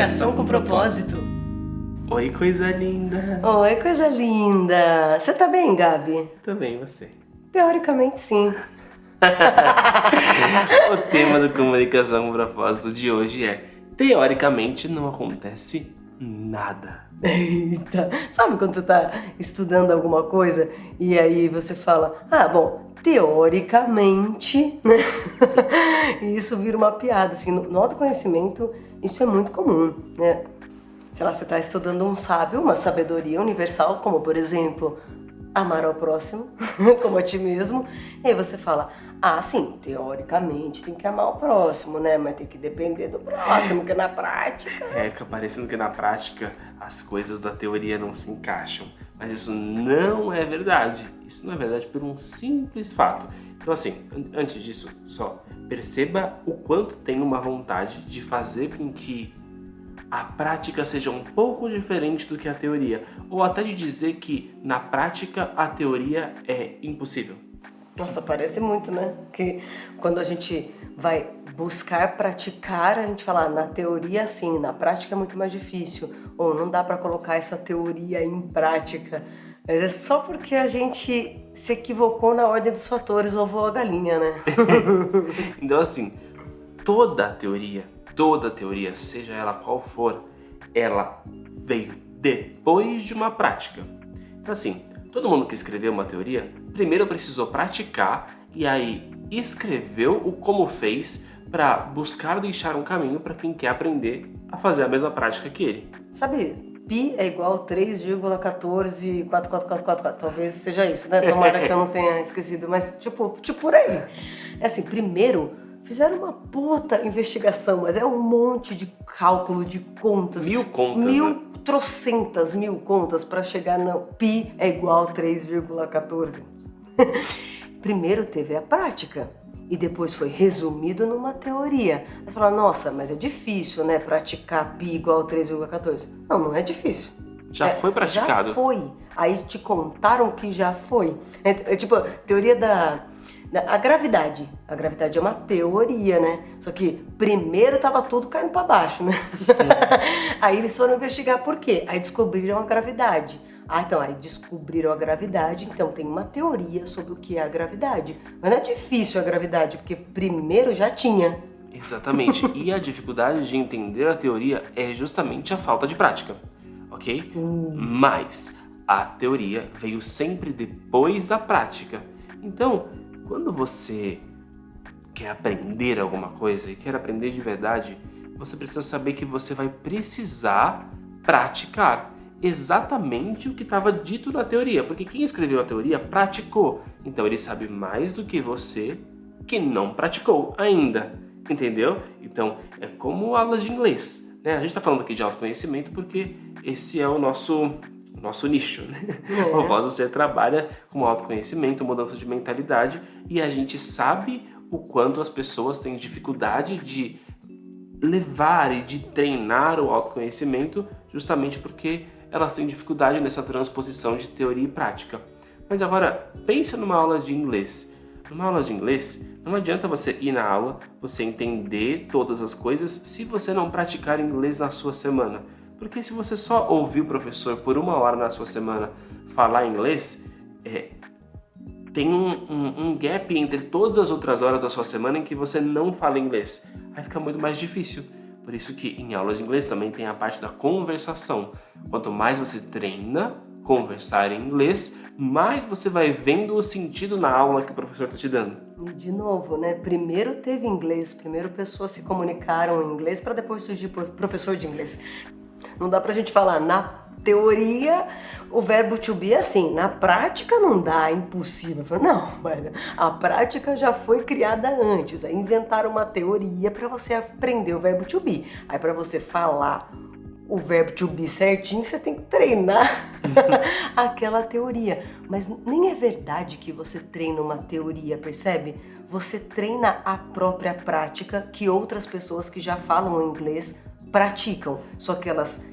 Comunicação com propósito. Oi, coisa linda. Oi, coisa linda. Você tá bem, Gabi? Tô bem, você? Teoricamente, sim. O tema do Comunicação com propósito de hoje é: teoricamente não acontece nada. Eita. Sabe quando você tá estudando alguma coisa e aí você fala, teoricamente, né? E isso vira uma piada, assim, no autoconhecimento isso é muito comum, né? Sei lá, você tá estudando um sábio, uma sabedoria universal, como por exemplo, amar ao próximo, como a ti mesmo, e aí você fala, sim, teoricamente tem que amar o próximo, né? Mas tem que depender do próximo, porque na prática... Fica parecendo que na prática as coisas da teoria não se encaixam. Mas isso não é verdade. Isso não é verdade por um simples fato. Então assim, antes disso, só perceba o quanto tem uma vontade de fazer com que a prática seja um pouco diferente do que a teoria. Ou até de dizer que na prática a teoria é impossível. Nossa, parece muito, né? Que quando a gente vai buscar praticar, a gente fala, na teoria sim, na prática é muito mais difícil. Ou não dá pra colocar essa teoria em prática. Mas é só porque a gente se equivocou na ordem dos fatores, ovo ou a galinha, né? Então assim, toda teoria, seja ela qual for, ela veio depois de uma prática. Então assim, todo mundo que escreveu uma teoria, primeiro precisou praticar e aí escreveu o como fez para buscar deixar um caminho para quem quer aprender a fazer a mesma prática que ele. Sabe, pi é igual 3,144444. Talvez seja isso, né? Tomara que eu não tenha esquecido, mas tipo por aí. É assim, primeiro fizeram uma puta investigação, mas é um monte de cálculo de contas. 1000 contas, né? Trocentas mil contas para chegar no pi é igual 3,14. Primeiro teve a prática e depois foi resumido numa teoria. Aí você fala, nossa, mas é difícil, né? Praticar pi igual 3,14. Não é difícil. Já foi praticado. Já foi. Aí te contaram que já foi. É tipo, teoria a gravidade. A gravidade é uma teoria, né? Só que primeiro tava tudo caindo para baixo, né? Aí eles foram investigar por quê. Aí descobriram a gravidade. Aí descobriram a gravidade, então tem uma teoria sobre o que é a gravidade. Mas não é difícil a gravidade, porque primeiro já tinha. Exatamente. E a dificuldade de entender a teoria é justamente a falta de prática, ok? Mas a teoria veio sempre depois da prática. Então, quando você quer aprender alguma coisa e quer aprender de verdade, você precisa saber que você vai precisar praticar exatamente o que estava dito na teoria, porque quem escreveu a teoria praticou, então ele sabe mais do que você que não praticou ainda, entendeu? Então é como aulas de inglês, né? A gente está falando aqui de autoconhecimento porque esse é o nosso nicho, né? O Você trabalha com autoconhecimento, mudança de mentalidade, e a gente sabe o quanto as pessoas têm dificuldade de levar e de treinar o autoconhecimento justamente porque elas têm dificuldade nessa transposição de teoria e prática. Mas agora, pense numa aula de inglês. Numa aula de inglês, não adianta você ir na aula, você entender todas as coisas se você não praticar inglês na sua semana. Porque se você só ouvir o professor por 1 hora na sua semana falar inglês, tem um gap entre todas as outras horas da sua semana em que você não fala inglês. Aí fica muito mais difícil. Por isso que em aulas de inglês também tem a parte da conversação. Quanto mais você treina conversar em inglês, mais você vai vendo o sentido na aula que o professor está te dando. E de novo, né? Primeiro teve inglês, primeiro pessoas se comunicaram em inglês para depois surgir professor de inglês. Não dá pra gente falar, na teoria o verbo to be é assim, na prática não dá, é impossível. Não, mas a prática já foi criada antes, aí inventaram uma teoria para você aprender o verbo to be. Aí para você falar o verbo to be certinho, você tem que treinar aquela teoria. Mas nem é verdade que você treina uma teoria, percebe? Você treina a própria prática que outras pessoas que já falam inglês praticam, só que elas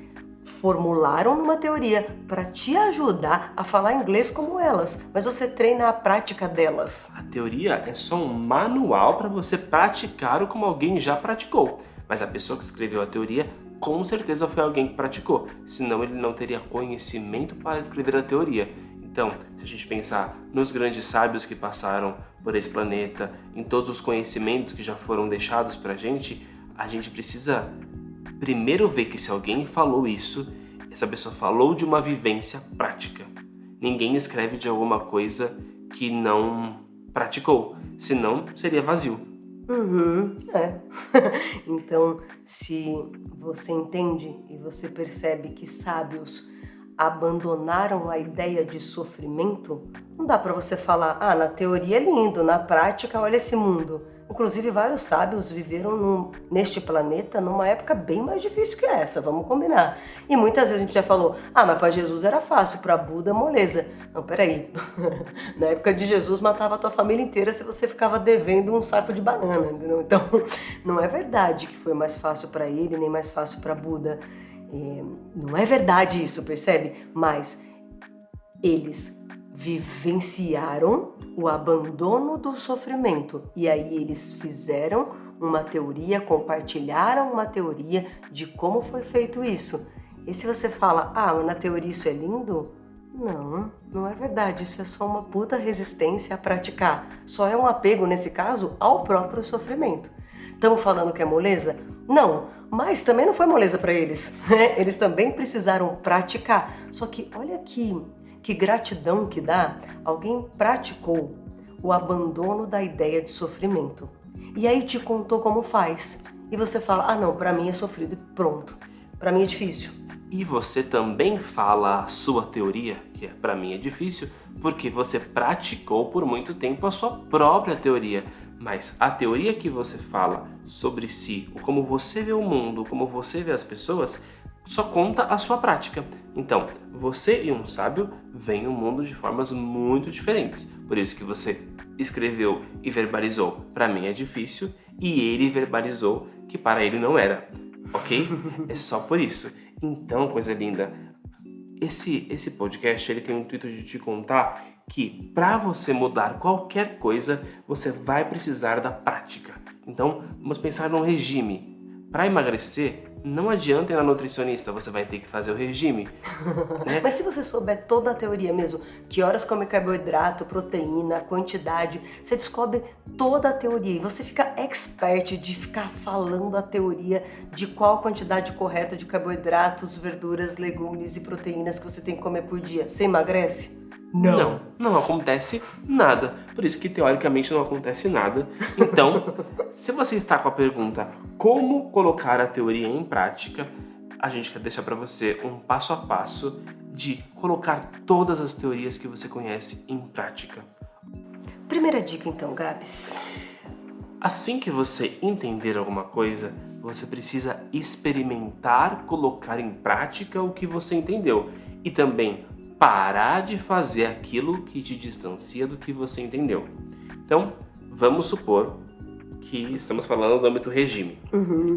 formularam numa teoria para te ajudar a falar inglês como elas, mas você treina a prática delas. A teoria é só um manual para você praticar o como alguém já praticou, mas a pessoa que escreveu a teoria com certeza foi alguém que praticou, senão ele não teria conhecimento para escrever a teoria. Então, se a gente pensar nos grandes sábios que passaram por esse planeta, em todos os conhecimentos que já foram deixados para a gente precisa primeiro ver que se alguém falou isso, essa pessoa falou de uma vivência prática. Ninguém escreve de alguma coisa que não praticou, senão seria vazio. Então, se você entende e você percebe que sábios abandonaram a ideia de sofrimento, não dá para você falar, na teoria é lindo, na prática olha esse mundo. Inclusive vários sábios viveram neste planeta numa época bem mais difícil que essa, vamos combinar. E muitas vezes a gente já falou, mas para Jesus era fácil, para Buda moleza. Não, peraí, na época de Jesus matava a tua família inteira se você ficava devendo um saco de banana, entendeu? Então não é verdade que foi mais fácil para ele, nem mais fácil para Buda. Não é verdade isso, percebe? Mas eles vivenciaram o abandono do sofrimento e aí eles fizeram uma teoria, compartilharam uma teoria de como foi feito isso. E se você fala, na teoria isso é lindo? Não é verdade, isso é só uma puta resistência a praticar. Só é um apego, nesse caso, ao próprio sofrimento. Estamos falando que é moleza? Não, mas também não foi moleza para eles. Eles também precisaram praticar. Só que olha que gratidão que dá. Alguém praticou o abandono da ideia de sofrimento. E aí te contou como faz. E você fala, não, para mim é sofrido e pronto. Para mim é difícil. E você também fala a sua teoria, que para mim é difícil, porque você praticou por muito tempo a sua própria teoria. Mas a teoria que você fala sobre si, ou como você vê o mundo, como você vê as pessoas, só conta a sua prática. Então, você e um sábio veem o mundo de formas muito diferentes. Por isso que você escreveu e verbalizou, para mim é difícil, e ele verbalizou que para ele não era, ok? É só por isso. Então, coisa linda, esse podcast ele tem o intuito de te contar que para você mudar qualquer coisa, você vai precisar da prática. Então, vamos pensar num regime. Para emagrecer, não adianta ir na nutricionista, você vai ter que fazer o regime. Né? Mas se você souber toda a teoria mesmo, que horas come carboidrato, proteína, quantidade, você descobre toda a teoria e você fica expert de ficar falando a teoria de qual quantidade correta de carboidratos, verduras, legumes e proteínas que você tem que comer por dia. Você emagrece? Não acontece nada. Por isso que teoricamente não acontece nada. Então, se você está com a pergunta como colocar a teoria em prática, a gente quer deixar para você um passo a passo de colocar todas as teorias que você conhece em prática. Primeira dica então, Gabs. Assim que você entender alguma coisa, você precisa experimentar colocar em prática o que você entendeu e também parar de fazer aquilo que te distancia do que você entendeu. Então, vamos supor que estamos falando do âmbito regime.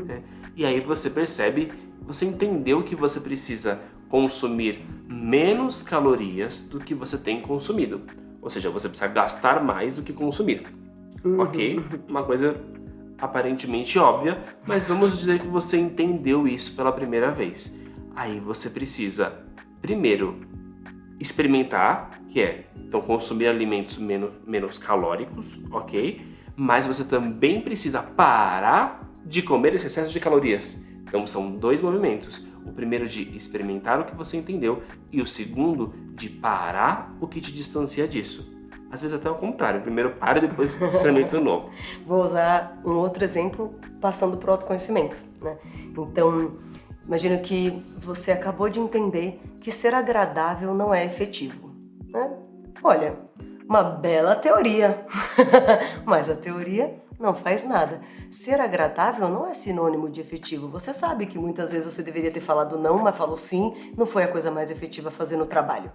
Né? E aí você percebe, você entendeu que você precisa consumir menos calorias do que você tem consumido. Ou seja, você precisa gastar mais do que consumir. Ok? Uma coisa aparentemente óbvia, mas vamos dizer que você entendeu isso pela primeira vez. Aí você precisa, primeiro, experimentar, que é, então, consumir alimentos menos calóricos, ok? Mas você também precisa parar de comer esse excesso de calorias. Então, são dois movimentos. O primeiro de experimentar o que você entendeu e o segundo de parar o que te distancia disso. Às vezes até ao contrário, primeiro para e depois experimenta o novo. Vou usar um outro exemplo passando para o autoconhecimento, né? Então, imagino que você acabou de entender que ser agradável não é efetivo, né? Olha, uma bela teoria, mas a teoria não faz nada. Ser agradável não é sinônimo de efetivo. Você sabe que muitas vezes você deveria ter falado não, mas falou sim, não foi a coisa mais efetiva a fazer no trabalho.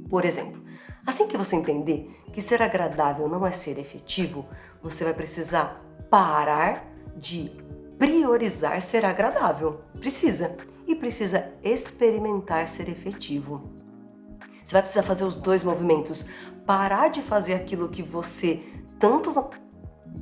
Por exemplo, assim que você entender que ser agradável não é ser efetivo, você vai precisar parar de priorizar ser agradável. Precisa. E precisa experimentar ser efetivo. Você vai precisar fazer os dois movimentos. Parar de fazer aquilo que você tanto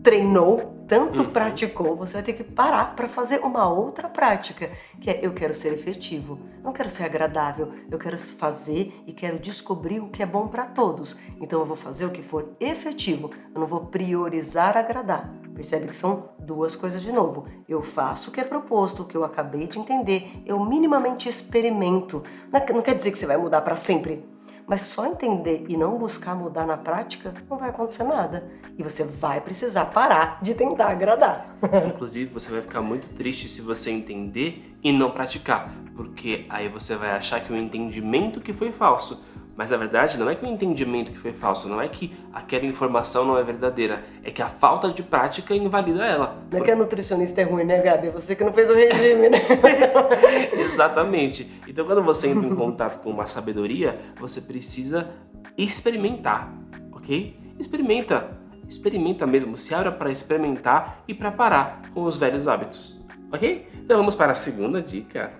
treinou tanto praticou, você vai ter que parar para fazer uma outra prática, que é eu quero ser efetivo, não quero ser agradável, eu quero fazer e quero descobrir o que é bom para todos. Então eu vou fazer o que for efetivo, eu não vou priorizar agradar. Percebe que são duas coisas de novo. Eu faço o que é proposto, o que eu acabei de entender, eu minimamente experimento. Não quer dizer que você vai mudar para sempre, mas só entender e não buscar mudar na prática, não vai acontecer nada. E você vai precisar parar de tentar agradar. Inclusive, você vai ficar muito triste se você entender e não praticar, porque aí você vai achar que o entendimento que foi falso. Mas na verdade não é que o entendimento que foi falso, não é que aquela informação não é verdadeira, é que a falta de prática invalida ela. Não é que a nutricionista é ruim, né, Gabi? É você que não fez o regime, né? Exatamente. Então quando você entra em contato com uma sabedoria, você precisa experimentar, ok? Experimenta mesmo, se abra para experimentar e para parar com os velhos hábitos, ok? Então vamos para a segunda dica.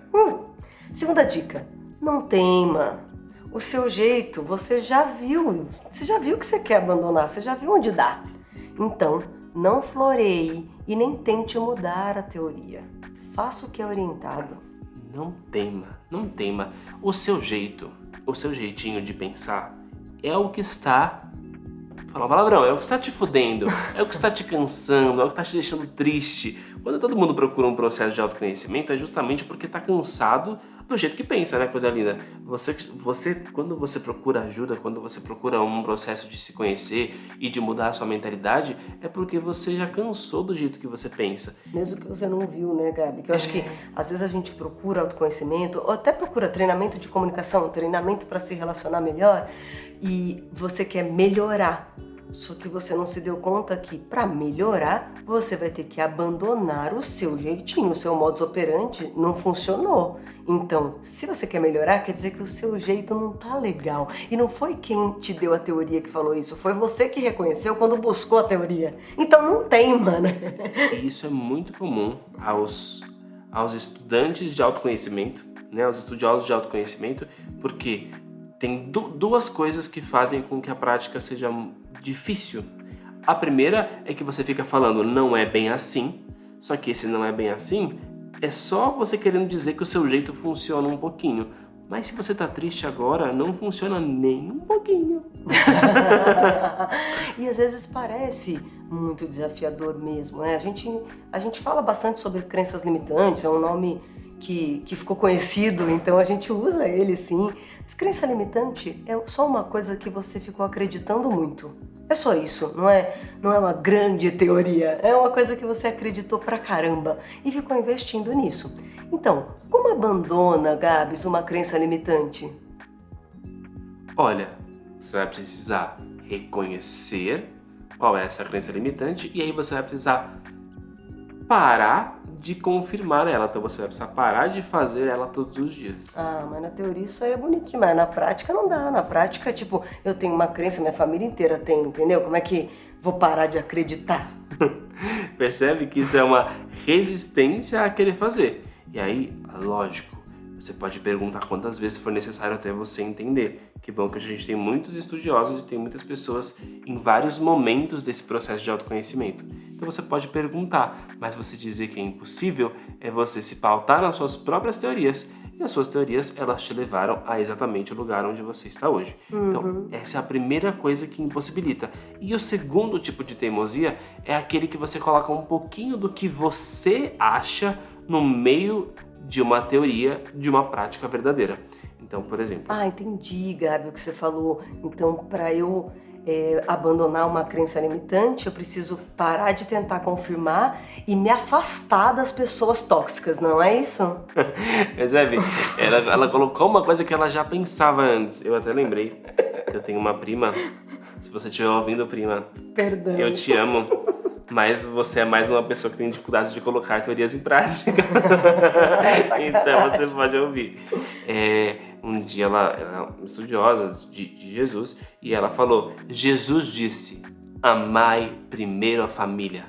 Segunda dica, não teima. O seu jeito, você já viu que você quer abandonar, você já viu onde dá. Então, não floreie e nem tente mudar a teoria. Faça o que é orientado. Não tema. O seu jeitinho de pensar é o que está... Falar um palavrão, é o que está te fudendo, é o que está te cansando, é o que está te deixando triste. Quando todo mundo procura um processo de autoconhecimento, é justamente porque está cansado do jeito que pensa, né, coisa linda? Quando você procura ajuda, quando você procura um processo de se conhecer e de mudar a sua mentalidade, é porque você já cansou do jeito que você pensa. Mesmo que você não viu, né, Gabi? Que eu acho que às vezes a gente procura autoconhecimento, ou até procura treinamento de comunicação, treinamento para se relacionar melhor, e você quer melhorar. Só que você não se deu conta que para melhorar, você vai ter que abandonar o seu jeitinho, o seu modus operandi não funcionou. Então, se você quer melhorar, quer dizer que o seu jeito não tá legal. E não foi quem te deu a teoria que falou isso, foi você que reconheceu quando buscou a teoria. Então não teima, né? E isso é muito comum aos estudantes de autoconhecimento, né, aos estudiosos de autoconhecimento, porque tem duas coisas que fazem com que a prática seja difícil. A primeira é que você fica falando não é bem assim, só que esse não é bem assim é só você querendo dizer que o seu jeito funciona um pouquinho. Mas se você tá triste agora, não funciona nem um pouquinho. E às vezes parece muito desafiador mesmo, né? A gente fala bastante sobre crenças limitantes, é um nome que ficou conhecido, então a gente usa ele sim. Mas crença limitante é só uma coisa que você ficou acreditando muito. É só isso, não é uma grande teoria, é uma coisa que você acreditou pra caramba e ficou investindo nisso. Então, como abandona, Gabs, uma crença limitante? Olha, você vai precisar reconhecer qual é essa crença limitante e aí você vai precisar parar de confirmar ela. Então você vai precisar parar de fazer ela todos os dias. Ah, mas na teoria isso aí é bonito demais. Na prática não dá. Na prática, tipo, eu tenho uma crença, minha família inteira tem, entendeu? Como é que vou parar de acreditar? Percebe que isso é uma resistência a querer fazer. E aí, lógico, você pode perguntar quantas vezes for necessário até você entender. Que bom que a gente tem muitos estudiosos e tem muitas pessoas em vários momentos desse processo de autoconhecimento. Então você pode perguntar, mas você dizer que é impossível é você se pautar nas suas próprias teorias. E as suas teorias, elas te levaram a exatamente o lugar onde você está hoje. Então, essa é a primeira coisa que impossibilita. E o segundo tipo de teimosia é aquele que você coloca um pouquinho do que você acha no meio de uma teoria, de uma prática verdadeira. Então, por exemplo... Ah, entendi, Gabi, o que você falou. Então, para eu abandonar uma crença limitante, eu preciso parar de tentar confirmar e me afastar das pessoas tóxicas, não é isso? Percebe? Ela colocou uma coisa que ela já pensava antes. Eu até lembrei que eu tenho uma prima. Se você estiver ouvindo, prima, Perdão. Eu te amo. Mas você é mais uma pessoa que tem dificuldade de colocar teorias em prática. Então você pode ouvir. Um dia ela é uma estudiosa de Jesus e ela falou: Jesus disse, amai primeiro a família.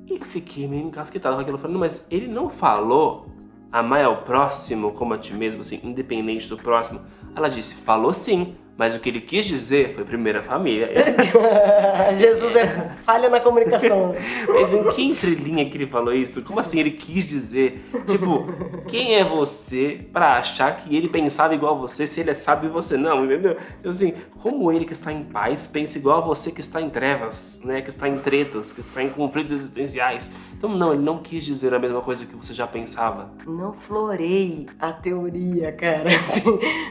E eu fiquei meio encasquetado com aquilo. Eu falei, não, mas ele não falou amai ao próximo como a ti mesmo, assim, independente do próximo. Ela disse, falou sim, Mas o que ele quis dizer foi primeira família. Jesus é falha na comunicação. Mas em que entrelinha que ele falou isso? Como assim ele quis dizer? Tipo, quem é você pra achar que ele pensava igual a você se ele é sábio e você não, entendeu? Então, assim, como ele que está em paz pensa igual a você que está em trevas, né? Que está em tretas, que está em conflitos existenciais. Então não, ele não quis dizer a mesma coisa que você já pensava. Não floreie a teoria, cara.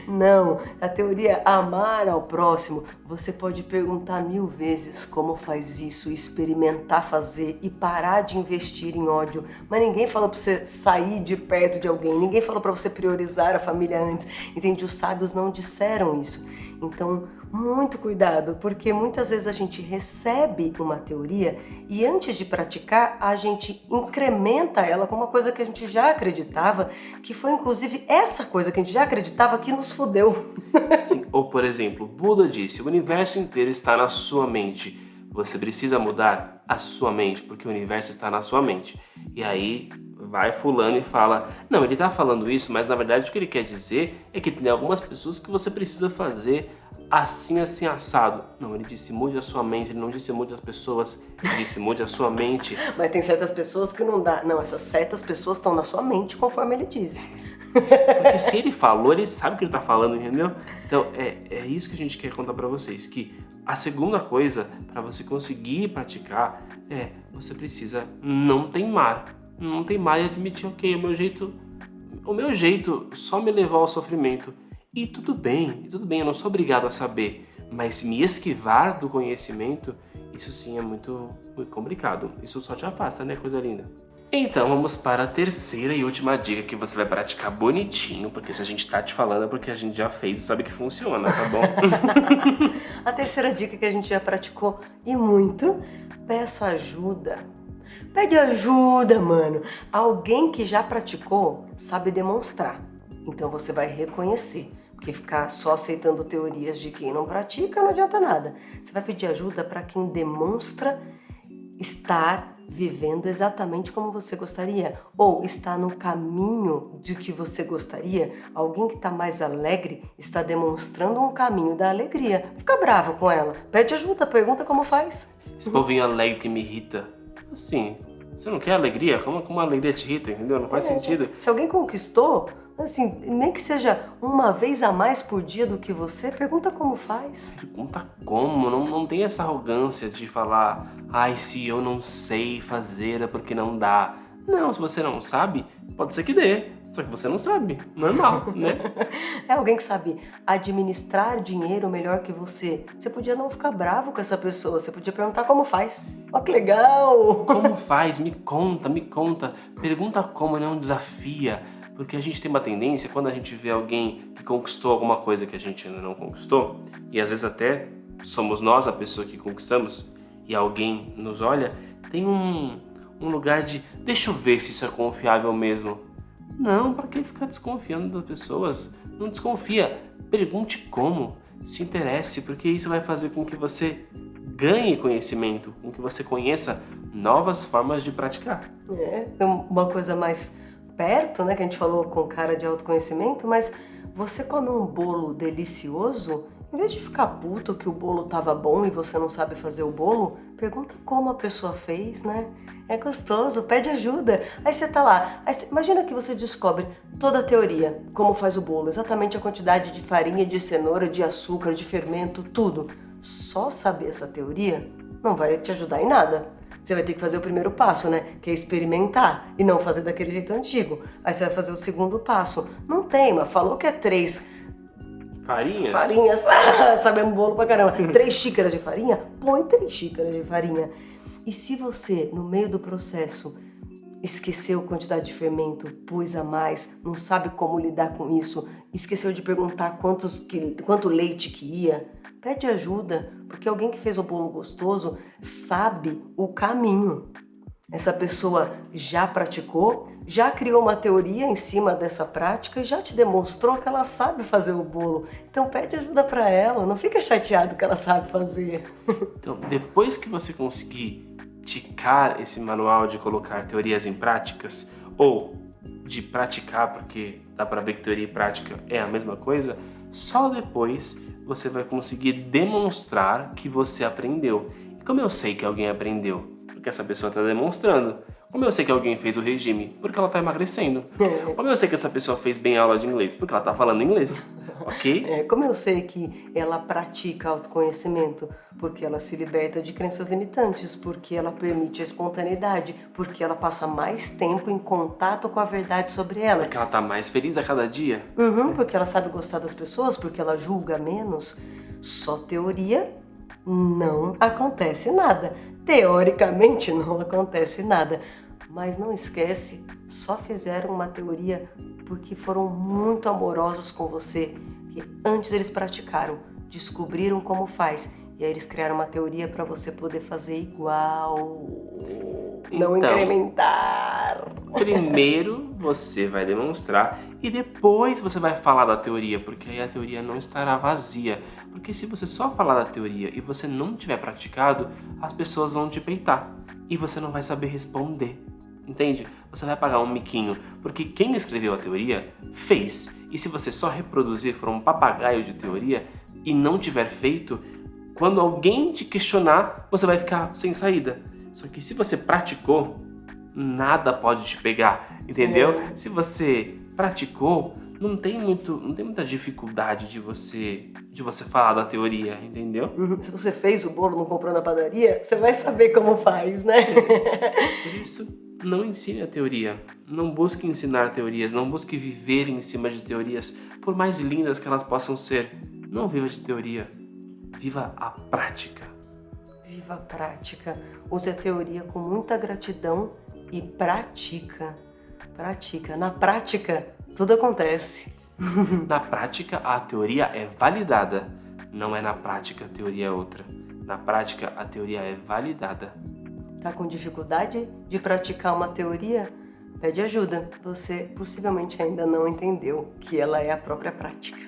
Não, a teoria amar ao próximo, você pode perguntar 1000 vezes como faz isso, experimentar fazer e parar de investir em ódio. Mas ninguém falou pra você sair de perto de alguém, ninguém falou pra você priorizar a família antes. Entende? Os sábios não disseram isso. Então, muito cuidado, porque muitas vezes a gente recebe uma teoria e antes de praticar, a gente incrementa ela com uma coisa que a gente já acreditava, que foi inclusive essa coisa que a gente já acreditava que nos fudeu. Sim, ou por exemplo, Buda disse, o universo inteiro está na sua mente. Você precisa mudar a sua mente, porque o universo está na sua mente. E aí vai fulano e fala, não, ele está falando isso, mas na verdade o que ele quer dizer é que tem algumas pessoas que você precisa fazer assim, assim, assado. Não, ele disse mude a sua mente, ele não disse mude as pessoas, ele disse mude a sua mente. Mas tem certas pessoas que não dá. Não, essas certas pessoas estão na sua mente, conforme ele disse. Porque se ele falou, ele sabe o que ele tá falando, entendeu? Então, é isso que a gente quer contar pra vocês, que a segunda coisa, pra você conseguir praticar, você precisa não teimar. Não teimar e admitir, ok, o meu jeito só me levou ao sofrimento. E tudo bem, eu não sou obrigado a saber, mas me esquivar do conhecimento, isso sim é muito, muito complicado. Isso só te afasta, né, coisa linda? Então vamos para a terceira e última dica que você vai praticar bonitinho, porque se a gente tá te falando é porque a gente já fez e sabe que funciona, tá bom? A terceira dica que a gente já praticou e muito, peça ajuda. Pede ajuda, mano. Alguém que já praticou sabe demonstrar, então você vai reconhecer. Porque ficar só aceitando teorias de quem não pratica não adianta nada. Você vai pedir ajuda para quem demonstra estar vivendo exatamente como você gostaria, ou está no caminho de que você gostaria. Alguém que está mais alegre está demonstrando um caminho da alegria. Fica bravo com ela, pede ajuda, pergunta como faz. Esse povinho alegre que me irrita. Assim, você não quer alegria? Como a alegria te irrita, entendeu? Não faz sentido. Se alguém conquistou, assim, nem que seja uma vez a mais por dia do que você, pergunta como faz. Pergunta como, não tem essa arrogância de falar, ai, se eu não sei fazer é porque não dá. Não, se você não sabe, pode ser que dê, só que você não sabe, normal, né? É alguém que sabe administrar dinheiro melhor que você. Você podia não ficar bravo com essa pessoa, você podia perguntar como faz. Ó, que legal! Como faz? Me conta. Pergunta como, não desafia. Porque a gente tem uma tendência, quando a gente vê alguém que conquistou alguma coisa que a gente ainda não conquistou, e às vezes até somos nós a pessoa que conquistamos, e alguém nos olha, tem um lugar de, deixa eu ver se isso é confiável mesmo. Não, pra que ficar desconfiando das pessoas? Não desconfia, pergunte como, se interesse, porque isso vai fazer com que você ganhe conhecimento, com que você conheça novas formas de praticar. É uma coisa mais perto, né, que a gente falou com cara de autoconhecimento, mas você come um bolo delicioso, em vez de ficar puto que o bolo tava bom e você não sabe fazer o bolo, pergunta como a pessoa fez, né? É gostoso, pede ajuda. Aí você tá lá, imagina que você descobre toda a teoria, como faz o bolo, exatamente a quantidade de farinha, de cenoura, de açúcar, de fermento, tudo. Só saber essa teoria não vai te ajudar em nada. Você vai ter que fazer o primeiro passo, né? Que é experimentar e não fazer daquele jeito antigo. Aí você vai fazer o segundo passo. Não tem, mas falou que é 3 farinhas, sabemos bolo pra caramba. 3 xícaras de farinha? Põe 3 xícaras de farinha. E se você, no meio do processo, esqueceu a quantidade de fermento, pôs a mais, não sabe como lidar com isso, esqueceu de perguntar quanto leite que ia, pede ajuda, porque alguém que fez o bolo gostoso sabe o caminho. Essa pessoa já praticou, já criou uma teoria em cima dessa prática e já te demonstrou que ela sabe fazer o bolo. Então pede ajuda para ela, não fica chateado que ela sabe fazer. Então, depois que você conseguir ticar esse manual de colocar teorias em práticas, ou de praticar, porque dá para ver que teoria e prática é a mesma coisa, só depois você vai conseguir demonstrar que você aprendeu. E como eu sei que alguém aprendeu? Porque essa pessoa está demonstrando. Como eu sei que alguém fez o regime? Porque ela está emagrecendo. Como eu sei que essa pessoa fez bem a aula de inglês? Porque ela está falando inglês. Ok? Como eu sei que ela pratica autoconhecimento? Porque ela se liberta de crenças limitantes, porque ela permite a espontaneidade, porque ela passa mais tempo em contato com a verdade sobre ela. Porque ela está mais feliz a cada dia. Porque ela sabe gostar das pessoas, porque ela julga menos. Só teoria, não acontece nada. Teoricamente não acontece nada. Mas não esquece, só fizeram uma teoria porque foram muito amorosos com você, que antes eles praticaram, descobriram como faz, e aí eles criaram uma teoria para você poder fazer igual, não incrementar. Primeiro você vai demonstrar e depois você vai falar da teoria, porque aí a teoria não estará vazia. Porque se você só falar da teoria e você não tiver praticado, as pessoas vão te peitar e você não vai saber responder. Entende? Você vai pagar um miquinho, porque quem escreveu a teoria fez. E se você só reproduzir, for um papagaio de teoria e não tiver feito, quando alguém te questionar, você vai ficar sem saída. Só que se você praticou, nada pode te pegar, entendeu? Se você praticou, não tem muita dificuldade de você falar da teoria, entendeu? Se você fez o bolo, não comprou na padaria, você vai saber como faz, né? Por isso, não ensine a teoria. Não busque ensinar teorias, não busque viver em cima de teorias, por mais lindas que elas possam ser. Não viva de teoria, viva a prática. Viva a prática. Use a teoria com muita gratidão e pratica. Pratica. Na prática, tudo acontece. Na prática, a teoria é validada. Não é na prática, a teoria é outra. Na prática, a teoria é validada. Tá com dificuldade de praticar uma teoria? Pede ajuda. Você possivelmente ainda não entendeu que ela é a própria prática.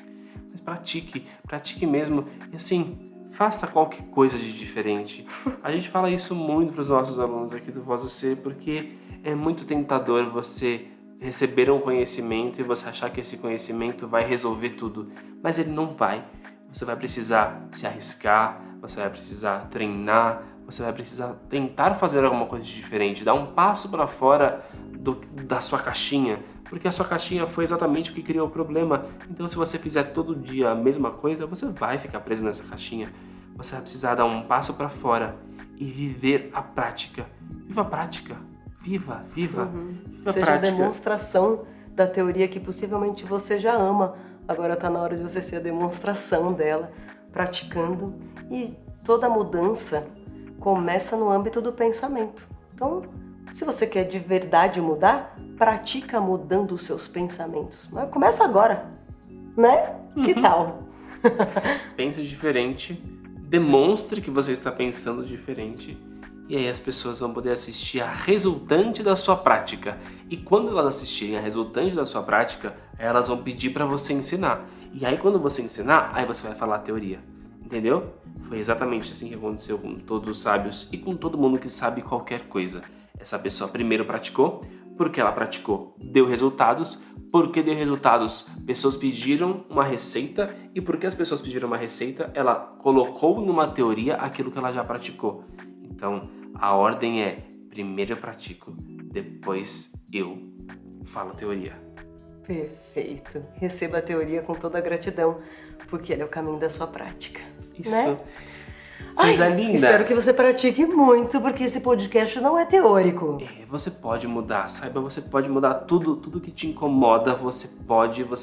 Mas pratique mesmo. E assim, faça qualquer coisa de diferente. A gente fala isso muito para os nossos alunos aqui do Voz do Ser, porque é muito tentador você receber um conhecimento e você achar que esse conhecimento vai resolver tudo. Mas ele não vai. Você vai precisar se arriscar, você vai precisar treinar, você vai precisar tentar fazer alguma coisa de diferente, dar um passo para fora da sua caixinha, porque a sua caixinha foi exatamente o que criou o problema. Então, se você fizer todo dia a mesma coisa, você vai ficar preso nessa caixinha. Você vai precisar dar um passo para fora e viver a prática. Viva a prática. Viva Seja a prática. a demonstração da teoria que possivelmente você já ama. Agora está na hora de você ser a demonstração dela, praticando. E toda mudança começa no âmbito do pensamento. Então, se você quer de verdade mudar, pratica mudando os seus pensamentos. Mas começa agora, né? Que tal? Pense diferente, demonstre que você está pensando diferente, e aí as pessoas vão poder assistir a resultante da sua prática. E quando elas assistirem a resultante da sua prática, elas vão pedir para você ensinar. E aí quando você ensinar, aí você vai falar a teoria. Entendeu? Foi exatamente assim que aconteceu com todos os sábios e com todo mundo que sabe qualquer coisa. Essa pessoa primeiro praticou, porque ela praticou, deu resultados, porque deu resultados, pessoas pediram uma receita, e porque as pessoas pediram uma receita, ela colocou em uma teoria aquilo que ela já praticou. Então, a ordem é, primeiro eu pratico, depois eu falo a teoria. Perfeito. Receba a teoria com toda a gratidão, porque ele é o caminho da sua prática. Isso. Né? Coisa linda. Espero que você pratique muito, porque esse podcast não é teórico. Você pode mudar, saiba, você pode mudar tudo que te incomoda, você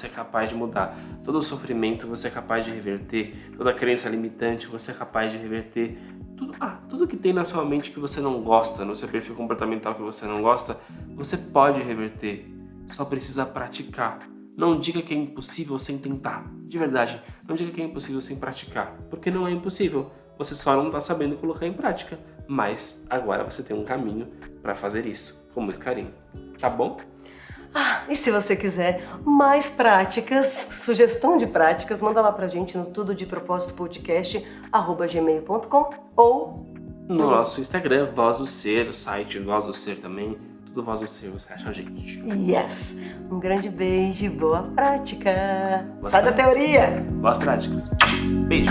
é capaz de mudar. Todo o sofrimento você é capaz de reverter, toda crença limitante você é capaz de reverter. Tudo que tem na sua mente que você não gosta, no seu perfil comportamental que você não gosta, você pode reverter. Só precisa praticar. Não diga que é impossível sem tentar. De verdade, não diga que é impossível sem praticar, porque não é impossível. Você só não está sabendo colocar em prática. Mas agora você tem um caminho para fazer isso, com muito carinho. Tá bom? E se você quiser mais práticas, sugestão de práticas, manda lá pra gente no tudodepropósitopodcast@gmail.com ou no nosso Instagram, Voz do Ser, o site Voz do Ser também, do Voz do Seu, você acha a gente. Yes! Um grande beijo e boa prática! Boas Sai da práticas. teoria! Boas práticas. Beijo.